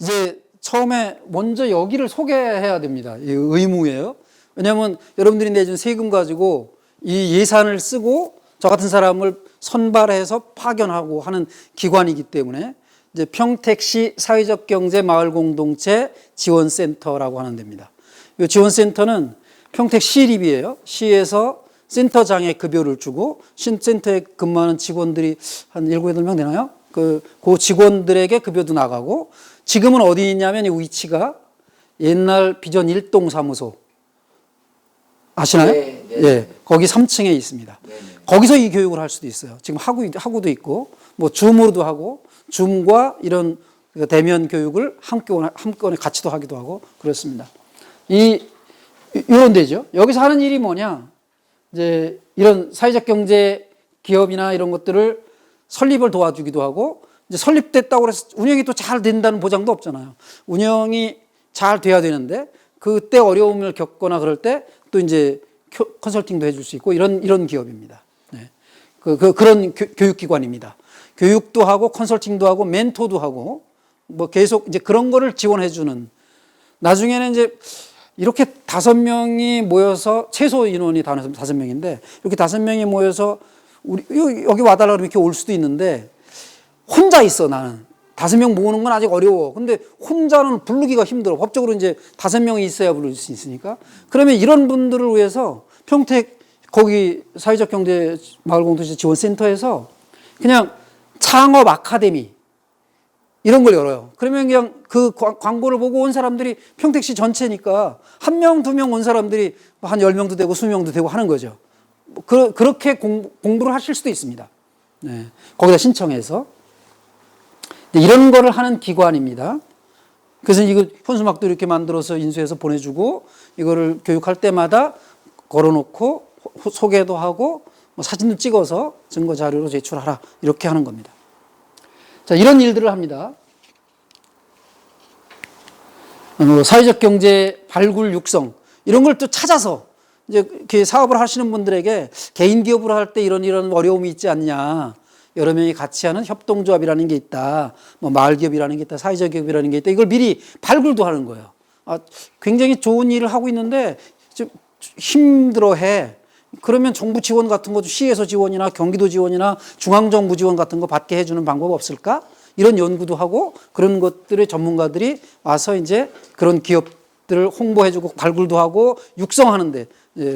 이제 처음에 먼저 여기를 소개해야 됩니다. 이 의무예요. 왜냐하면 여러분들이 내준 세금 가지고 이 예산을 쓰고 저 같은 사람을 선발해서 파견하고 하는 기관이기 때문에 이제 평택시 사회적 경제 마을 공동체 지원센터라고 하는 데입니다. 이 지원센터는 평택시립이에요. 시에서 센터장에 급여를 주고 센터에 근무하는 직원들이 한 7, 8명 되나요? 그 직원들에게 급여도 나가고, 지금은 어디 있냐면 이 위치가 옛날 비전 1동 사무소 아시나요? 네, 네. 예, 거기 3층에 있습니다. 네, 네. 거기서 이 교육을 할 수도 있어요. 지금 하고도 있고, 뭐 줌으로도 하고, 줌과 이런 대면 교육을 한꺼번에 같이도 하기도 하고 그렇습니다. 이런 데죠. 여기서 하는 일이 뭐냐? 이제 이런 사회적 경제 기업이나 이런 것들을 설립을 도와주기도 하고, 이제 설립됐다고 해서 운영이 또 잘 된다는 보장도 없잖아요. 운영이 잘 돼야 되는데 그때 어려움을 겪거나 그럴 때 또 이제 컨설팅도 해줄 수 있고 이런 기업입니다. 네. 그런 교육기관입니다. 교육도 하고 컨설팅도 하고 멘토도 하고 뭐 계속 이제 그런 거를 지원해주는, 나중에는 이제 이렇게 5명이 모여서, 최소 인원이 5명인데 이렇게 5명이 모여서 우리 여기 와달라 그러면 이렇게 올 수도 있는데, 혼자 있어 나는. 5명 모으는 건 아직 어려워. 근데 혼자는 부르기가 힘들어. 법적으로 이제 5명이 있어야 부를 수 있으니까. 그러면 이런 분들을 위해서 평택 거기 사회적 경제 마을 공동체 지원센터에서 그냥 창업 아카데미 이런 걸 열어요. 그러면 그냥 그 광고를 보고 온 사람들이 평택시 전체니까 1명, 2명 온 사람들이 한 10명도 되고 20명도 되고 하는 거죠. 그렇게 공부를 하실 수도 있습니다. 네. 거기다 신청해서. 이런 거를 하는 기관입니다. 그래서 이거 현수막도 이렇게 만들어서 인수해서 보내주고, 이거를 교육할 때마다 걸어놓고 소개도 하고 뭐 사진도 찍어서 증거 자료로 제출하라, 이렇게 하는 겁니다. 자, 이런 일들을 합니다. 사회적 경제 발굴 육성 이런 걸 또 찾아서 이제 이렇게 사업을 하시는 분들에게 개인 기업을 할 때 이런 어려움이 있지 않냐. 여러 명이 같이 하는 협동조합이라는 게 있다. 뭐 마을기업이라는 게 있다. 사회적 기업이라는 게 있다. 이걸 미리 발굴도 하는 거예요. 굉장히 좋은 일을 하고 있는데 좀 힘들어해. 그러면 정부 지원 같은 것도 시에서 지원이나 경기도 지원이나 중앙정부 지원 같은 거 받게 해주는 방법 없을까? 이런 연구도 하고, 그런 것들의 전문가들이 와서 이제 그런 기업들을 홍보해주고 발굴도 하고 육성하는데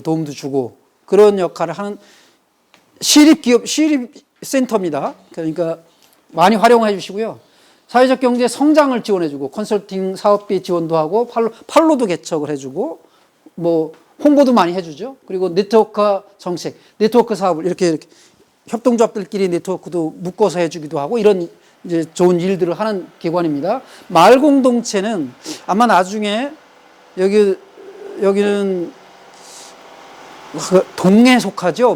도움도 주고, 그런 역할을 하는 시립기업, 시립센터입니다. 그러니까 많이 활용해 주시고요. 사회적 경제 성장을 지원해주고 컨설팅 사업비 지원도 하고 판로도 개척을 해주고 뭐 홍보도 많이 해주죠. 그리고 네트워크 정책, 네트워크 사업을 이렇게 협동조합들끼리 네트워크도 묶어서 해주기도 하고, 이런 이제 좋은 일들을 하는 기관입니다. 마을 공동체는 아마 나중에 여기는 동에 속하죠.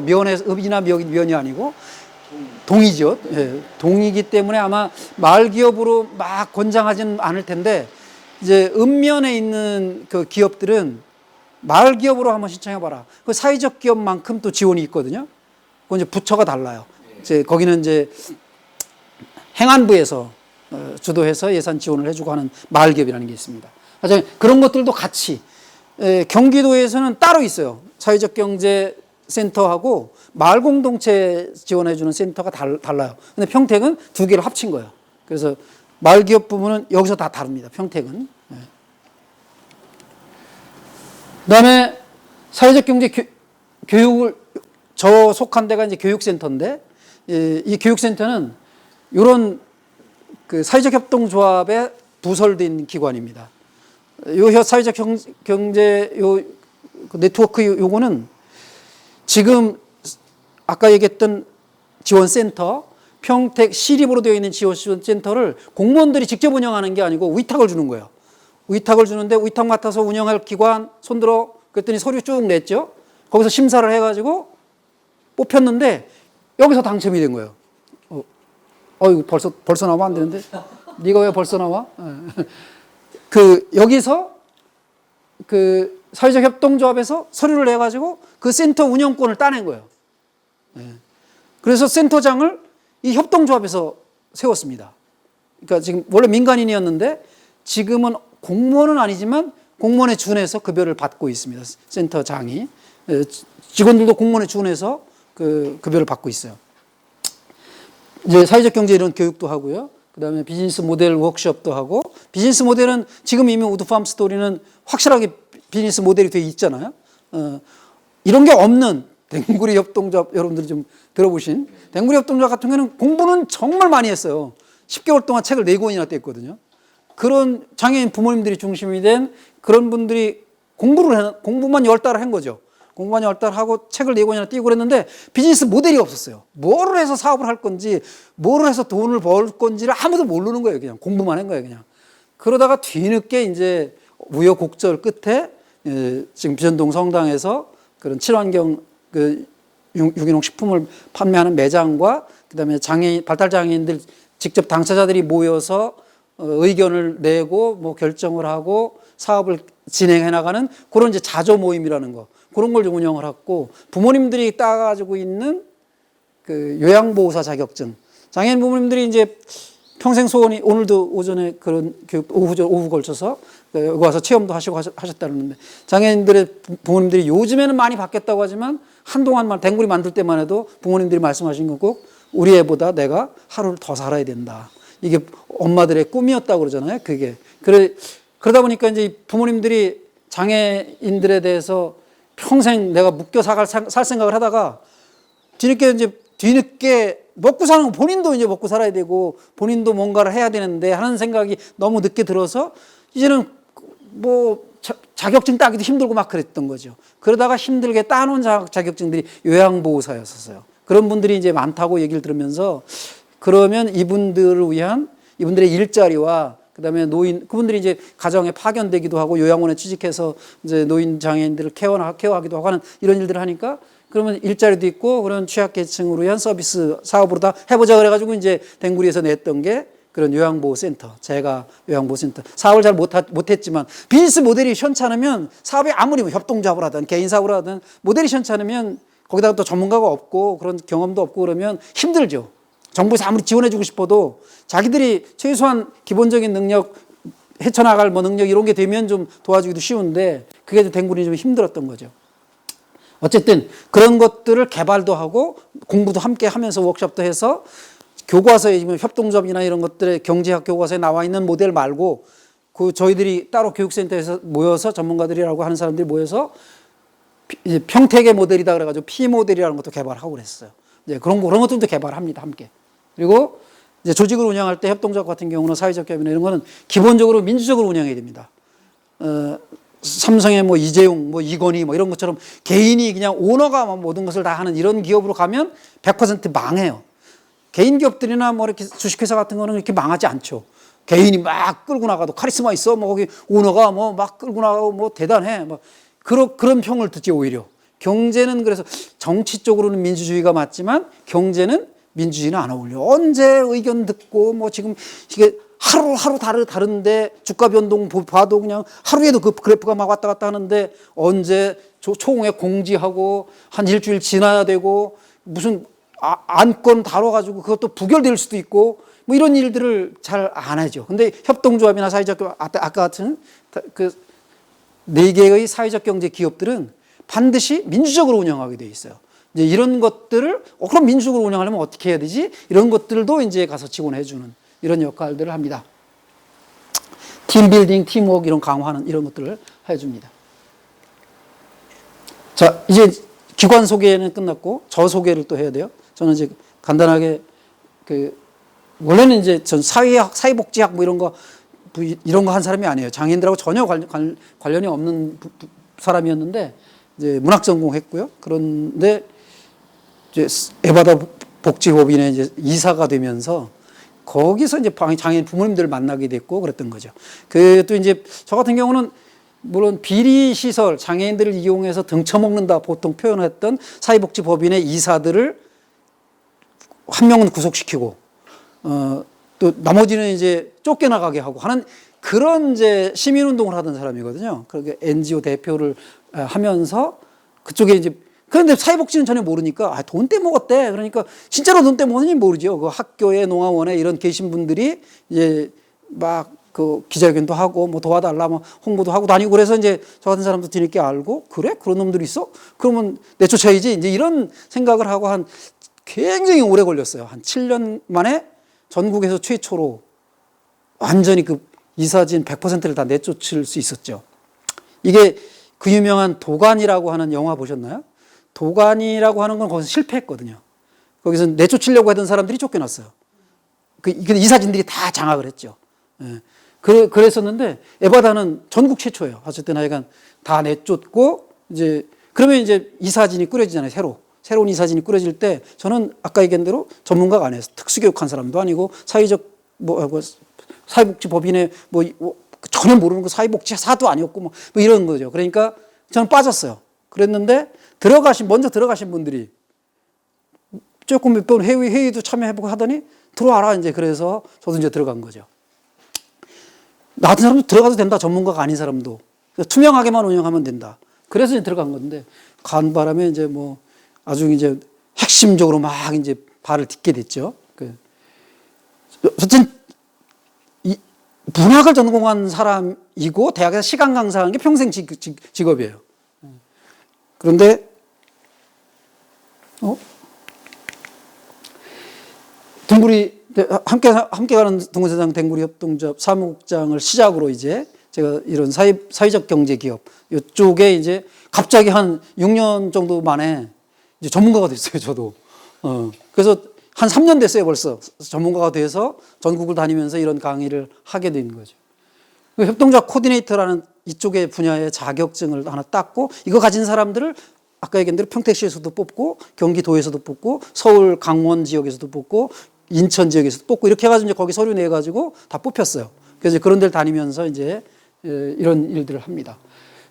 읍이나 면이 아니고 동이죠. 예, 동이기 때문에 아마 마을 기업으로 막 권장하지는 않을 텐데, 이제 읍면에 있는 그 기업들은 마을 기업으로 한번 신청해봐라. 그 사회적 기업만큼 또 지원이 있거든요. 그건 이제 부처가 달라요. 이제 거기는 이제 행안부에서 주도해서 예산 지원을 해주고 하는 마을 기업이라는 게 있습니다. 그런 것들도 같이, 경기도에서는 따로 있어요. 사회적 경제 센터하고 마을 공동체 지원해주는 센터가 달라요. 근데 평택은 2개를 합친 거예요. 그래서 마을 기업 부분은 여기서 다 다릅니다. 평택은. 그다음에 사회적 경제 교육을 저 속한 데가 이제 교육센터인데, 이 교육센터는 이런 그 사회적 협동조합에 부설되어 있는 기관입니다. 요 사회적 경제 네트워크 요거는 지금 아까 얘기했던 지원센터, 평택 시립으로 되어 있는 지원센터를 공무원들이 직접 운영하는 게 아니고 위탁을 주는 거예요. 위탁을 주는데 위탁 맡아서 운영할 기관 손들어 그랬더니 서류 쭉 냈죠. 거기서 심사를 해가지고 뽑혔는데 여기서 당첨이 된 거예요. 이거 벌써 나오면 안 되는데? 네가 왜 벌써 나와? 여기서 사회적 협동조합에서 서류를 내가지고 그 센터 운영권을 따낸 거예요. 그래서 센터장을 이 협동조합에서 세웠습니다. 그러니까 지금 원래 민간인이었는데 지금은 공무원은 아니지만 공무원에 준해서 급여를 받고 있습니다. 센터장이. 직원들도 공무원에 준해서 그 급여를 받고 있어요. 이제 사회적 경제 이런 교육도 하고요. 그다음에 비즈니스 모델 워크숍도 하고, 비즈니스 모델은 지금 이미 우드팜 스토리는 확실하게 비즈니스 모델이 돼 있잖아요. 이런 게 없는 댕구리 협동조합, 여러분들이 좀 들어보신 댕구리 협동조합 같은 경우는 공부는 정말 많이 했어요. 10개월 동안 책을 4권이나 뗐거든요. 그런 장애인 부모님들이 중심이 된 그런 분들이 공부만 10달을 한 거죠. 공부만 10달 하고 책을 4권이나 띄고 그랬는데 비즈니스 모델이 없었어요. 뭐를 해서 사업을 할 건지, 뭐를 해서 돈을 벌 건지를 아무도 모르는 거예요. 그냥 공부만 한 거예요. 그냥. 그러다가 뒤늦게 이제 우여곡절 끝에 지금 비전동 성당에서 그런 친환경 유기농 식품을 판매하는 매장과 그다음에 발달장애인들 직접 당사자들이 모여서 의견을 내고 뭐 결정을 하고 사업을 진행해 나가는 그런 이제 자조 모임이라는 거, 그런 걸 좀 운영을 했고, 부모님들이 따가지고 있는 그 요양보호사 자격증, 장애인 부모님들이 이제 평생 소원이, 오늘도 오전에 그런 교육 오후 걸쳐서 여기 와서 체험도 하시고 하셨다는데, 장애인들의 부모님들이 요즘에는 많이 바뀌었다고 하지만 한동안만 댕구리 만들 때만 해도 부모님들이 말씀하신 건 꼭 우리 애보다 내가 하루를 더 살아야 된다. 이게 엄마들의 꿈이었다고 그러잖아요. 그게. 그러다 보니까 이제 부모님들이 장애인들에 대해서 평생 내가 묶여 살 생각을 하다가 뒤늦게 먹고 사는 거, 본인도 이제 먹고 살아야 되고 본인도 뭔가를 해야 되는데 하는 생각이 너무 늦게 들어서 이제는 뭐 자격증 따기도 힘들고 막 그랬던 거죠. 그러다가 힘들게 따놓은 자격증들이 요양보호사였었어요. 그런 분들이 이제 많다고 얘기를 들으면서, 그러면 이분들을 위한 이분들의 일자리와 그다음에 그분들이 이제 가정에 파견되기도 하고 요양원에 취직해서 이제 노인 장애인들을 케어하기도 하고 하는 이런 일들을 하니까, 그러면 일자리도 있고 그런 취약계층으로 위한 서비스 사업으로 다 해보자 그래가지고 이제 댕구리에서 냈던 게 그런 요양보호센터, 제가 요양보호센터 사업을 잘 못했지만 비즈니스 모델이 현찮으면 사업이 아무리 협동조합을 하든 개인 사업을 하든 모델이 현찮으면 거기다가 또 전문가가 없고 그런 경험도 없고 그러면 힘들죠. 정부에서 아무리 지원해주고 싶어도 자기들이 최소한 기본적인 능력, 헤쳐나갈 뭐 능력 이런 게 되면 좀 도와주기도 쉬운데 그게 댕구리 좀 힘들었던 거죠. 어쨌든 그런 것들을 개발도 하고 공부도 함께 하면서 워크숍도 해서 교과서에 지금 협동조합이나 이런 것들의 경제학 교과서에 나와 있는 모델 말고 그 저희들이 따로 교육센터에서 모여서 전문가들이라고 하는 사람들이 모여서 평택의 모델이다 그래가지고 P 모델이라는 것도 개발하고 그랬어요. 이제 그런 것들도 개발합니다, 함께. 그리고 이제 조직을 운영할 때 협동조합 같은 경우는 사회적 기업이나 이런 거는 기본적으로 민주적으로 운영해야 됩니다. 삼성의 뭐 이재용, 뭐 이건희 뭐 이런 것처럼 개인이 그냥 오너가 모든 것을 다 하는 이런 기업으로 가면 100% 망해요. 개인 기업들이나 뭐 이렇게 주식회사 같은 거는 이렇게 망하지 않죠. 개인이 막 끌고 나가도 카리스마 있어. 뭐 거기 오너가 뭐 막 끌고 나가고 뭐 대단해. 뭐 그런 평을 듣지 오히려. 경제는 그래서 정치 쪽으로는 민주주의가 맞지만 경제는 민주주의는 안 어울려. 언제 의견 듣고 뭐 지금 이게 하루 다른데 주가 변동 봐도 그냥 하루에도 그 그래프가 막 왔다 갔다 하는데 언제 초공에 공지하고 한 일주일 지나야 되고 무슨 안건 다뤄가지고 그것도 부결될 수도 있고 뭐 이런 일들을 잘 안 하죠. 근데 협동조합이나 사회적 아까 같은 그 4개의 사회적 경제 기업들은 반드시 민주적으로 운영하게 돼 있어요. 이제 이런 것들을 그럼 민주적으로 운영하려면 어떻게 해야 되지? 이런 것들도 이제 가서 지원해주는 이런 역할들을 합니다. 팀빌딩, 팀워크 이런 강화하는 이런 것들을 해줍니다. 자, 이제 기관 소개는 끝났고 저 소개를 또 해야 돼요. 저는 이제 간단하게 원래는 이제 전 사회복지학 뭐 이런 거 한 사람이 아니에요. 장애인들하고 전혀 관련이 없는 사람이었는데 이제 문학 전공했고요. 그런데 이제 에바다 복지법인에 이제 이사가 되면서 거기서 이제 장애인 부모님들을 만나게 됐고 그랬던 거죠. 또 이제 저 같은 경우는 물론 비리 시설, 장애인들을 이용해서 등쳐먹는다 보통 표현했던 사회복지법인의 이사들을 한 명은 구속시키고 또 나머지는 이제 쫓겨나가게 하고 하는 그런 이제 시민운동을 하던 사람이거든요. 그렇게 NGO 대표를 하면서 그쪽에 이제 그런데 사회복지는 전혀 모르니까 돈 떼먹었대. 그러니까 진짜로 돈 떼먹었는지 모르죠. 그 학교에 농아원에 이런 계신 분들이 이제 막 그 기자회견도 하고 뭐 도와달라 뭐 홍보도 하고 다니고 그래서 이제 저 같은 사람도 뒤늦게 알고 그래? 그런 놈들이 있어? 그러면 내쫓아야지. 이제 이런 생각을 하고 한 굉장히 오래 걸렸어요. 한 7년 만에 전국에서 최초로 완전히 그 이사진 100%를 다 내쫓을 수 있었죠. 이게 그 유명한 도가니라고 하는 영화 보셨나요? 도가니라고 하는 건 거기서 실패했거든요. 거기서 내쫓으려고 하던 사람들이 쫓겨났어요. 그 이사진들이 다 장악을 했죠. 예. 그랬었는데 에바다는 전국 최초예요. 어쨌든 하여간 다 내쫓고 이제 그러면 이제 이사진이 꾸려지잖아요. 새로운 이사진이 꾸려질 때 저는 아까 얘기한 대로 전문가가 아니에요. 특수교육한 사람도 아니고 사회적 사회복지법인의 전혀 모르는 거 사회복지사도 아니었고 뭐 이런 거죠. 그러니까 저는 빠졌어요. 그랬는데 먼저 들어가신 분들이 조금 몇 번 회의도 참여해보고 하더니 들어와라 이제 그래서 저도 이제 들어간 거죠. 나 같은 사람도 들어가도 된다. 전문가가 아닌 사람도 투명하게만 운영하면 된다. 그래서 이제 들어간 건데 간 바람에 이제 뭐 아주 이제 핵심적으로 막 이제 발을 딛게 됐죠. 어쨌든 문학을 전공한 사람이고 대학에서 시간 강사하는 게 평생 직업이에요. 그런데 둥구리 함께 가는 동구세상 댕구리 협동조합 사무국장을 시작으로 이제 제가 이런 사회적 경제 기업 이쪽에 이제 갑자기 한 6년 정도 만에 이제 전문가가 됐어요, 저도. 그래서 한 3년 됐어요, 벌써. 전문가가 돼서 전국을 다니면서 이런 강의를 하게 된 거죠. 협동조합 코디네이터라는 이쪽의 분야의 자격증을 하나 땄고, 이거 가진 사람들을 아까 얘기한 대로 평택시에서도 뽑고, 경기도에서도 뽑고, 서울 강원 지역에서도 뽑고, 인천 지역에서도 뽑고, 이렇게 해가지고 이제 거기 서류 내가지고 다 뽑혔어요. 그래서 그런 데를 다니면서 이제 이런 일들을 합니다.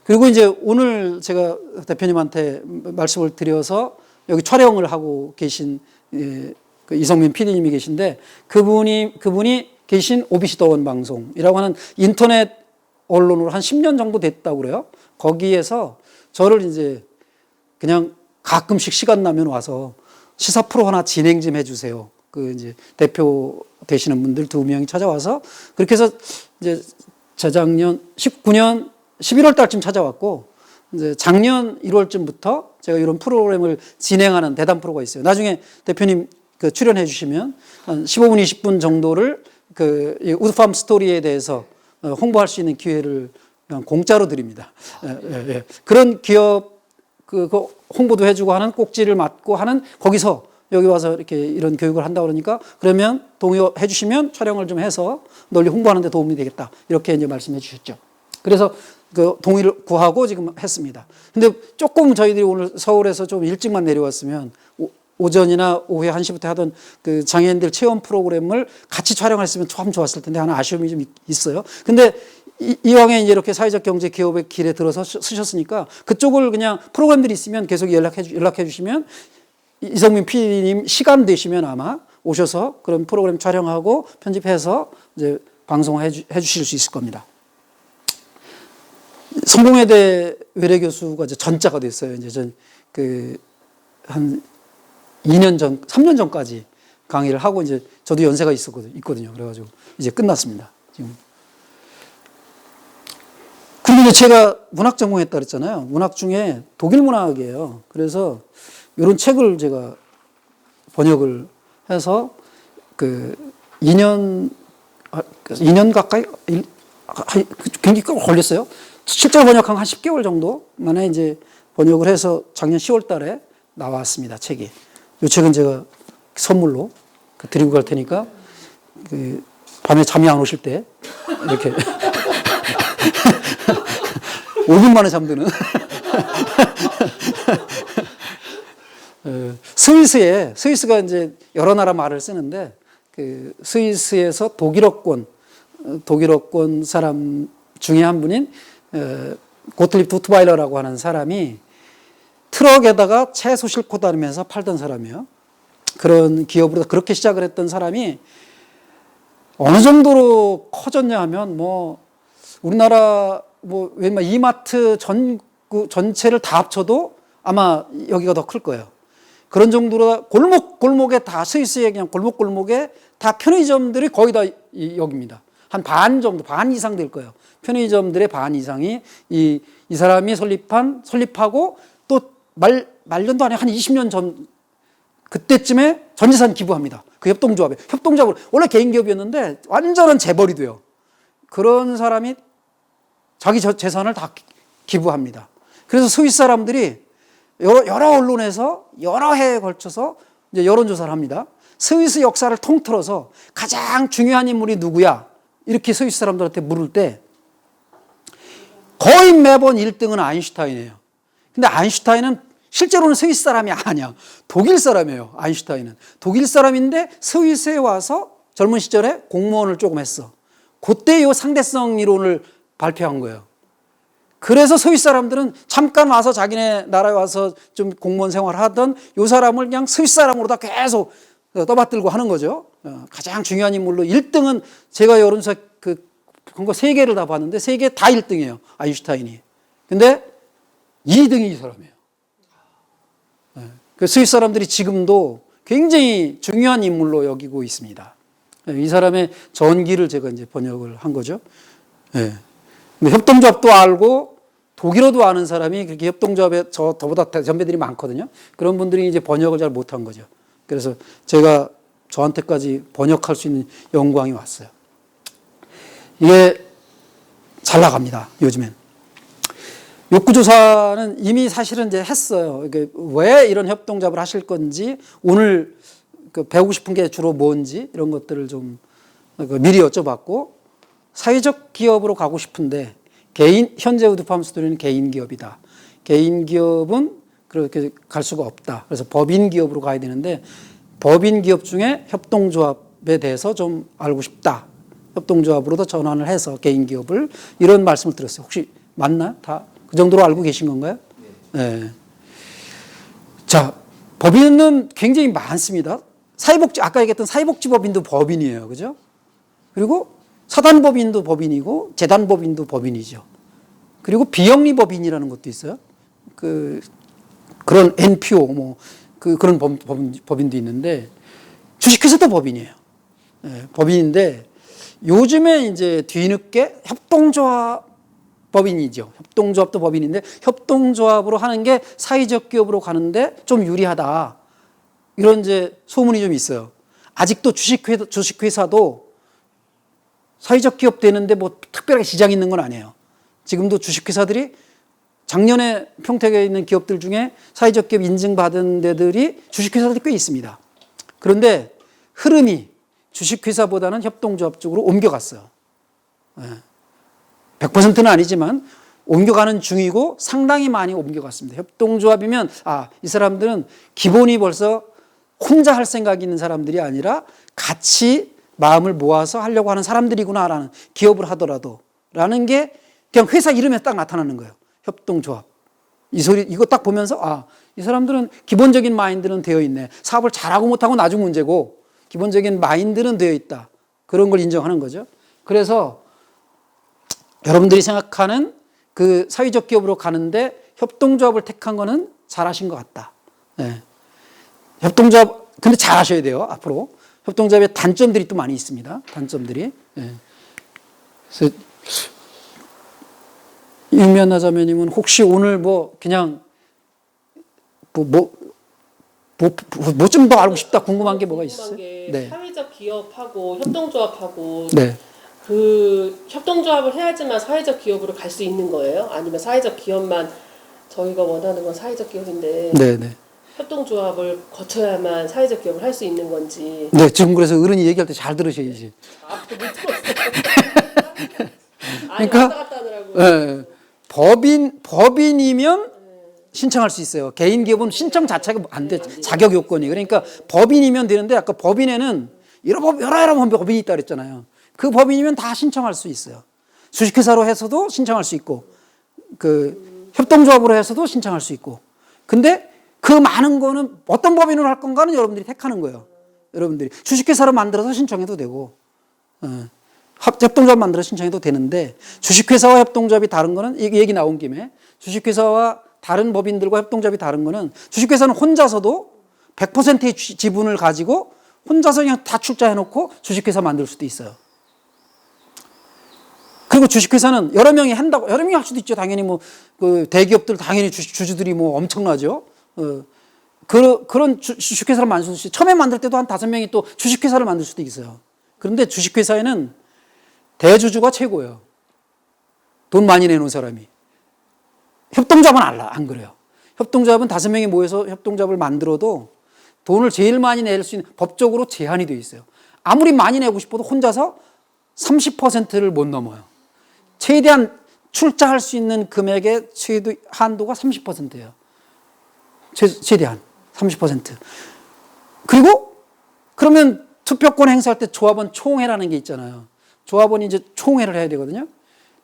그리고 이제 오늘 제가 대표님한테 말씀을 드려서 여기 촬영을 하고 계신 그 이성민 PD님이 계신데 그분이 계신 OBC 더원 방송이라고 하는 인터넷 언론으로 한 10년 정도 됐다고 그래요. 거기에서 저를 이제 그냥 가끔씩 시간 나면 와서 시사 프로 하나 진행 좀 해주세요. 그 이제 대표 되시는 분들 2명이 찾아와서 그렇게 해서 이제 재작년 19년 11월 달쯤 찾아왔고 이제 작년 1월쯤부터 제가 이런 프로그램을 진행하는 대담 프로가 있어요. 나중에 대표님 그 출연해 주시면 한 15분, 20분 정도를 그 우드팜 스토리에 대해서 홍보할 수 있는 기회를 그냥 공짜로 드립니다. 그런 기업 그 홍보도 해주고 하는 꼭지를 맡고 하는 거기서 여기 와서 이렇게 이런 교육을 한다고 그러니까 그러면 동의해 주시면 촬영을 좀 해서 널리 홍보하는 데 도움이 되겠다. 이렇게 이제 말씀해 주셨죠. 그래서 그 동의를 구하고 지금 했습니다. 근데 조금 저희들이 오늘 서울에서 좀 일찍만 내려왔으면 오전이나 오후에 1시부터 하던 그 장애인들 체험 프로그램을 같이 촬영했으면 참 좋았을 텐데 하나 아쉬움이 좀 있어요. 근데 이왕에 이제 이렇게 사회적 경제 기업의 길에 들어서 쓰셨으니까 그쪽을 그냥 프로그램들이 있으면 계속 연락해 주시면 이성민 PD님 시간 되시면 아마 오셔서 그런 프로그램 촬영하고 편집해서 이제 방송해 주실 수 있을 겁니다. 성공회대 외래 교수가 이제 전자가 됐어요. 이제 한 2년 전, 3년 전까지 강의를 하고 이제 저도 연세가 있거든요. 그래가지고 이제 끝났습니다. 지금. 그리고 이제 제가 문학 전공했다 그랬잖아요. 문학 중에 독일 문학이에요. 그래서 이런 책을 제가 번역을 해서 그 2년 가까이 굉장히 꽤 걸렸어요. 실제로 번역한 한 10개월 정도 만에 이제 번역을 해서 작년 10월 달에 나왔습니다. 책이. 이 책은 제가 선물로 드리고 갈 테니까 그 밤에 잠이 안 오실 때 이렇게 5분 만에 잠드는 스위스가 이제 여러 나라 말을 쓰는데 그 스위스에서 독일어권 사람 중에 한 분인 고틀립 두트바일러라고 하는 사람이 트럭에다가 채소 싣고 다니면서 팔던 사람이에요. 그런 기업으로 그렇게 시작을 했던 사람이 어느 정도로 커졌냐 하면 우리나라 웬만 이마트 전체를 다 합쳐도 아마 여기가 더 클 거예요. 그런 정도로 골목에 다 스위스의 그냥 골목에 다 편의점들이 거의 다 여기입니다. 한 반 정도, 반 이상 될 거예요. 편의점들의 반 이상이 이 사람이 설립하고 또 말년도 아니고 한 20년 전 그때쯤에 전 재산 기부합니다. 그 협동조합으로 원래 개인 기업이었는데 완전한 재벌이 돼요. 그런 사람이 자기 재산을 다 기부합니다. 그래서 스위스 사람들이 여러 언론에서 여러 해에 걸쳐서 이제 여론조사를 합니다. 스위스 역사를 통틀어서 가장 중요한 인물이 누구야? 이렇게 스위스 사람들한테 물을 때 거의 매번 1등은 아인슈타인이에요. 근데 아인슈타인은 실제로는 스위스 사람이 아니야. 독일 사람이에요. 아인슈타인은. 독일 사람인데 스위스에 와서 젊은 시절에 공무원을 조금 했어. 그때 이 상대성 이론을 발표한 거예요. 그래서 스위스 사람들은 잠깐 와서 자기네 나라에 와서 좀 공무원 생활하던 이 사람을 그냥 스위스 사람으로 다 계속 떠받들고 하는 거죠. 가장 중요한 인물로 1등은 제가 여론조사 그거 3개를 다 봤는데 3개 다 1등이에요. 아인슈타인이. 근데 2등이 이 사람이에요. 그 스위스 사람들이 지금도 굉장히 중요한 인물로 여기고 있습니다. 이 사람의 전기를 제가 이제 번역을 한 거죠. 예. 근데 협동조합도 알고 독일어도 아는 사람이 그렇게 협동조합에 저보다 선배들이 많거든요. 그런 분들이 이제 번역을 잘 못한 거죠. 그래서 제가 저한테까지 번역할 수 있는 영광이 왔어요. 이게 잘 나갑니다. 요즘엔. 욕구조사는 이미 사실은 이제 했어요. 왜 이런 협동조합을 하실 건지, 오늘 배우고 싶은 게 주로 뭔지, 이런 것들을 좀 미리 여쭤봤고, 사회적 기업으로 가고 싶은데, 현재 우드팜 스토리는 개인 기업이다. 개인 기업은 그렇게 갈 수가 없다. 그래서 법인 기업으로 가야 되는데, 법인 기업 중에 협동조합에 대해서 좀 알고 싶다. 협동조합으로도 전환을 해서 개인 기업을, 이런 말씀을 드렸어요. 혹시 맞나요? 다 그 정도로 알고 계신 건가요? 네. 자, 법인은 굉장히 많습니다. 아까 얘기했던 사회복지법인도 법인이에요. 그죠? 그리고 사단법인도 법인이고, 재단법인도 법인이죠. 그리고 비영리법인이라는 것도 있어요. 그런 NPO, 그런 법인도 있는데, 주식회사도 법인이에요. 네, 법인인데, 요즘에 이제 뒤늦게 협동조합 법인이죠. 협동조합도 법인인데 협동조합으로 하는 게 사회적 기업으로 가는데 좀 유리하다. 이런 이제 소문이 좀 있어요. 아직도 주식회사도 사회적 기업 되는데 뭐 특별하게 지장이 있는 건 아니에요. 지금도 주식회사들이 작년에 평택에 있는 기업들 중에 사회적 기업 인증받은 데들이 주식회사들이 꽤 있습니다. 그런데 흐름이 주식회사보다는 협동조합 쪽으로 옮겨갔어요. 100%는 아니지만 옮겨가는 중이고 상당히 많이 옮겨갔습니다. 협동조합이면 이 사람들은 기본이 벌써 혼자 할 생각이 있는 사람들이 아니라 같이 마음을 모아서 하려고 하는 사람들이구나라는, 기업을 하더라도 라는 게 그냥 회사 이름에 딱 나타나는 거예요. 협동조합. 이거 딱 보면서 이 사람들은 기본적인 마인드는 되어 있네. 사업을 잘하고 못하고 나중 문제고 기본적인 마인드는 되어 있다. 그런 걸 인정하는 거죠. 그래서 여러분들이 생각하는 그 사회적 기업으로 가는데 협동조합을 택한 거는 잘하신 것 같다. 네. 협동조합, 근데 잘하셔야 돼요, 앞으로. 협동조합의 단점들이 또 많이 있습니다. 단점들이. 네. 그래서 유미한 나자매님은 혹시 오늘 그냥 뭐 좀 더 알고 싶다, 궁금한 게 뭐가 있어요? 네. 사회적 기업하고 협동조합하고 네. 그 협동조합을 해야지만 사회적 기업으로 갈 수 있는 거예요? 아니면 사회적 기업만, 저희가 원하는 건 사회적 기업인데 네. 협동조합을 거쳐야만 사회적 기업을 할 수 있는 건지. 네, 지금 그래서 어른이 얘기할 때 잘 들으셔야지. 못 들었어요. 그러니까 왔다 갔다 하느라고. 법인이면 신청할 수 있어요. 개인 기업은 신청 자체가 안 돼. 자격 요건이. 그러니까 법인이면 되는데 아까 법인에는 여러 법인이 있다 그랬잖아요. 그 법인이면 다 신청할 수 있어요. 주식회사로 해서도 신청할 수 있고, 협동조합으로 해서도 신청할 수 있고. 근데 그 많은 거는 어떤 법인으로 할 건가는 여러분들이 택하는 거예요. 여러분들이 주식회사로 만들어서 신청해도 되고, 협동조합 만들어서 신청해도 되는데, 주식회사와 협동조합이 다른 거는, 이 얘기 나온 김에, 주식회사와 다른 법인들과 협동조합이 다른 거는, 주식회사는 혼자서도 100%의 지분을 가지고 혼자서 그냥 다 출자해놓고 주식회사 만들 수도 있어요. 그리고 주식회사는 여러 명이 한다고, 여러 명이 할 수도 있죠. 당연히 뭐, 그 대기업들 당연히 주주들이 뭐 엄청나죠. 그런 주식회사를 만들 수 있어요. 처음에 만들 때도 한 5명이 또 주식회사를 만들 수도 있어요. 그런데 주식회사에는 대주주가 최고예요. 돈 많이 내놓은 사람이. 협동조합은 안 그래요. 협동조합은 5명이 모여서 협동조합을 만들어도 돈을 제일 많이 낼 수 있는 법적으로 제한이 되어 있어요. 아무리 많이 내고 싶어도 혼자서 30%를 못 넘어요. 최대한 출자할 수 있는 금액의 최대 한도가 30%예요. 최대한 30%. 그리고 그러면 투표권 행사할 때 조합원 총회라는 게 있잖아요. 조합원이 이제 총회를 해야 되거든요.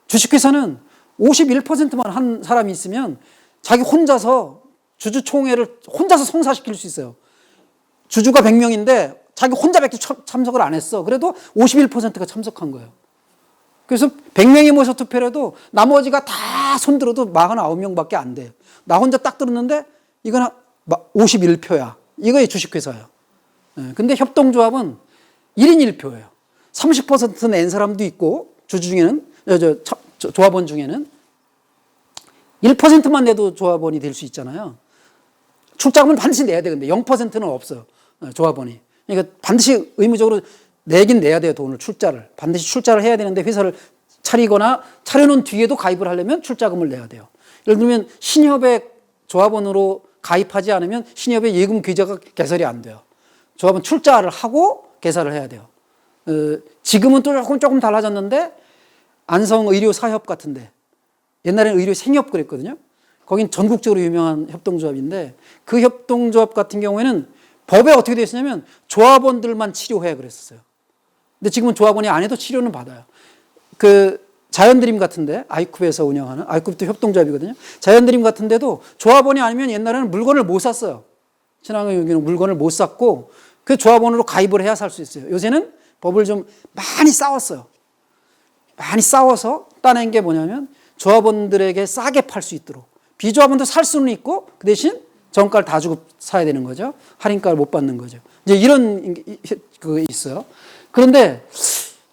주식회사는 51%만 한 사람이 있으면 자기 혼자서 주주총회를 혼자서 성사시킬 수 있어요. 주주가 100명인데 자기 혼자밖에 참석을 안 했어. 그래도 51%가 참석한 거예요. 그래서 100명이 모여서 투표를 해도 나머지가 다 손들어도 49명밖에 안 돼요. 나 혼자 딱 들었는데 이건 51표야. 이거의 주식회사예요. 근데 협동조합은 1인 1표예요. 30% 낸 사람도 있고, 주주 중에는, 조합원 중에는 1%만 내도 조합원이 될 수 있잖아요. 출자금은 반드시 내야 돼. 근데 0%는 없어요. 조합원이. 그러니까 반드시 의무적으로 내긴 내야 돼요. 돈을, 출자를. 반드시 출자를 해야 되는데 회사를 차리거나 차려놓은 뒤에도 가입을 하려면 출자금을 내야 돼요. 예를 들면 신협의 조합원으로 가입하지 않으면 신협의 예금 계좌가 개설이 안 돼요. 조합은 출자를 하고 개설을 해야 돼요. 지금은 또 조금 달라졌는데 안성의료사협 같은데 옛날에는 의료생협 그랬거든요. 거긴 전국적으로 유명한 협동조합인데 그 협동조합 같은 경우에는 법에 어떻게 되어 있었냐면 조합원들만 치료해 그랬었어요. 근데 지금은 조합원이 안 해도 치료는 받아요. 그 자연드림 같은데 아이쿱에서 운영하는 아이쿱도 협동조합이거든요. 자연드림 같은데도 조합원이 아니면 옛날에는 물건을 못 샀어요. 신앙의 여기는 물건을 못 샀고 그 조합원으로 가입을 해야 살 수 있어요. 요새는 법을 좀 많이 싸웠어요. 많이 싸워서 따낸 게 뭐냐면 조합원들에게 싸게 팔 수 있도록 비조합원도 살 수는 있고 그 대신 정가를 다 주고 사야 되는 거죠. 할인가를 못 받는 거죠. 이제 이런 그 있어요. 그런데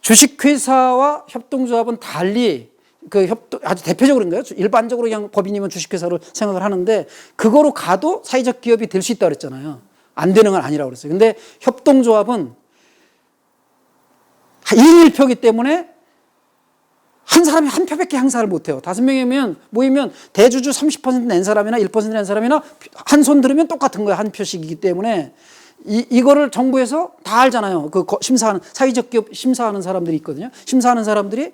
주식회사와 협동조합은 달리 그 아주 대표적으로 그런가요? 일반적으로 그냥 법인이면 주식회사를 생각을 하는데 그거로 가도 사회적 기업이 될 수 있다고 그랬잖아요. 안 되는 건 아니라고 그랬어요. 근데 협동조합은 1인 1표이기 때문에 한 사람이 한 표밖에 행사를 못해요. 5명이면 모이면 대주주 30%낸 사람이나 1%낸 사람이나 한 손 들으면 똑같은 거예요. 한 표씩이기 때문에 이거를 정부에서 다 알잖아요. 그 심사하는 사회적 기업 심사하는 사람들이 있거든요. 심사하는 사람들이